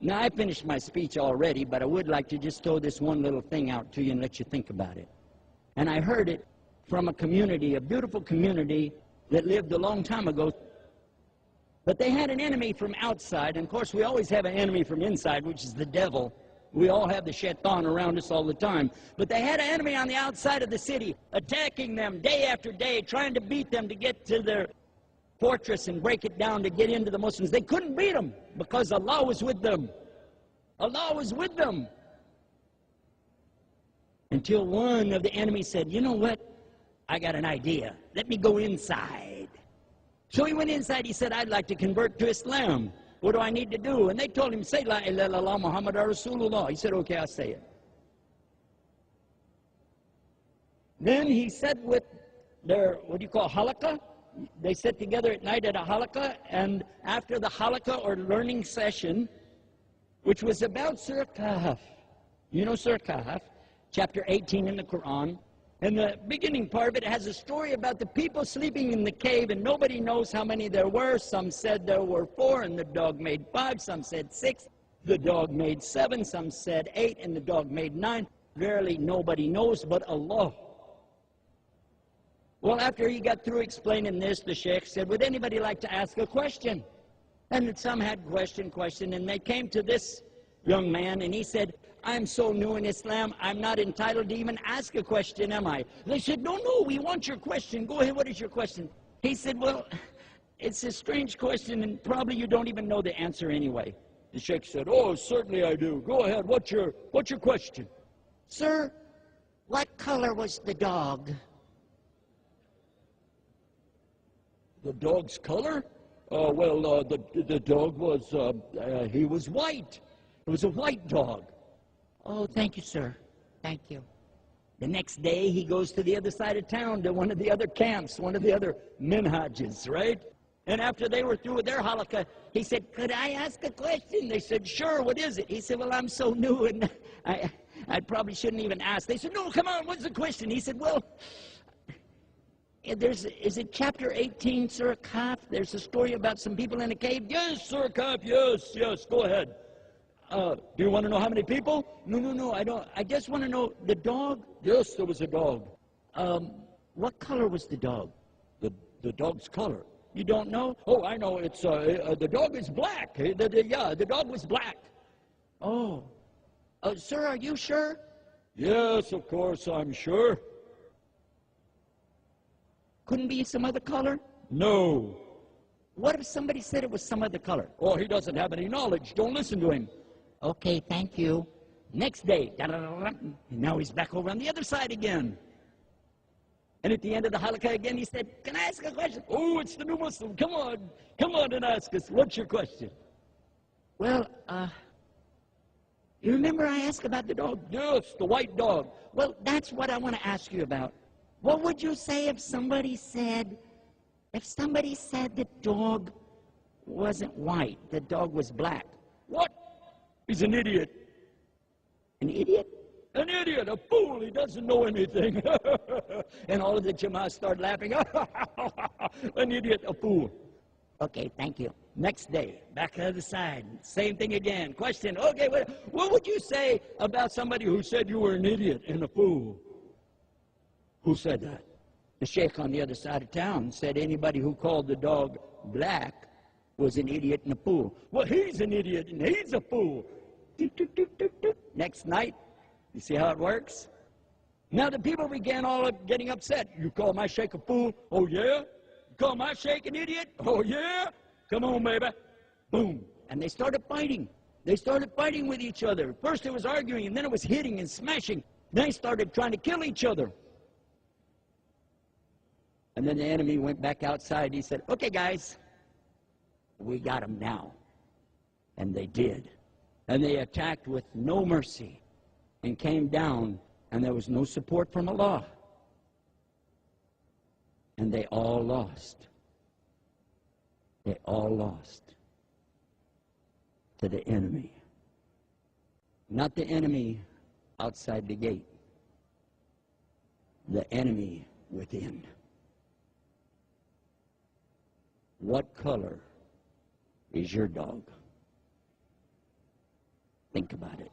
Now, I finished my speech already, but I would like to just throw this one little thing out to you and let you think about it. And I heard it from a community, a beautiful community that lived a long time ago. But they had an enemy from outside, and of course we always have an enemy from inside, which is the devil. We all have the shaitan around us all the time. But they had an enemy on the outside of the city, attacking them day after day, trying to beat them to get to their fortress and break it down to get into the Muslims. They couldn't beat them because Allah was with them. Allah was with them. Until one of the enemies said, you know what? I got an idea. Let me go inside. So he went inside. He said, I'd like to convert to Islam. What do I need to do? And they told him, say La ilaha illallah Muhammad Rasulullah. He said, okay, I'll say it. Then he said with their, what do you call, halaqah? They sat together at night at a halaqah, and after the halaqah or learning session, which was about Surah Kahf. You know Surah Kahf, chapter 18 in the Quran. And the beginning part of it has a story about the people sleeping in the cave, and nobody knows how many there were. Some said there were 4, and the dog made 5. Some said 6, the dog made 7. Some said 8, and the dog made 9. Verily, nobody knows but Allah. Well, after he got through explaining this, the sheikh said, would anybody like to ask a question? And some had question, and they came to this young man, and he said, I'm so new in Islam, I'm not entitled to even ask a question, am I? They said, no, we want your question. Go ahead, what is your question? He said, well, it's a strange question, and probably you don't even know the answer anyway. The sheikh said, oh, certainly I do. Go ahead, what's your question? Sir, what color was the dog? The dog's color? The dog was, he was white. It was a white dog. Oh, thank you, sir. Thank you. The next day, he goes to the other side of town to one of the other camps, one of the other minhajas, right? And after they were through with their halaqah, he said, could I ask a question? They said, sure, what is it? He said, well, I'm so new, and I probably shouldn't even ask. They said, no, come on, what's the question? He said, well, is it chapter 18, Surah Kahf? There's a story about some people in a cave. Yes, Surah Kahf, yes, go ahead. Do you want to know how many people? No, I don't. I just want to know the dog. Yes, there was a dog. What color was the dog? The dog's color. You don't know? Oh, I know. It's the dog is black. The dog was black. Oh, sir, are you sure? Yes, of course, I'm sure. Couldn't be some other color? No. What if somebody said it was some other color? Oh, he doesn't have any knowledge. Don't listen to him. Okay, thank you. Next day, now he's back over on the other side again. And at the end of the halaqah again, he said, can I ask a question? Oh, it's the new Muslim. Come on and ask us. What's your question? Well, you remember I asked about the dog? Yes, the white dog. Well, that's what I want to ask you about. What would you say if somebody said the dog wasn't white, the dog was black? What? He's an idiot. An idiot? An idiot, a fool, he doesn't know anything. And all of the Jama'ah start laughing. An idiot, a fool. Okay, thank you. Next day, back to the other side, same thing again. Question, okay, what would you say about somebody who said you were an idiot and a fool? Who said that? The sheikh on the other side of town said anybody who called the dog black was an idiot and a fool. Well, he's an idiot and he's a fool. Next night, you see how it works? Now the people began all getting upset. You call my sheikh a fool? Oh, yeah? You call my sheikh an idiot? Oh, yeah? Come on, baby. Boom. And they started fighting. They started fighting with each other. First it was arguing, and then it was hitting and smashing. Then they started trying to kill each other. And then the enemy went back outside. He said, okay, guys, we got them now. And they did. And they attacked with no mercy and came down, and there was no support from Allah. And they all lost. They all lost to the enemy. Not the enemy outside the gate. The enemy within. What color is your dog? Think about it.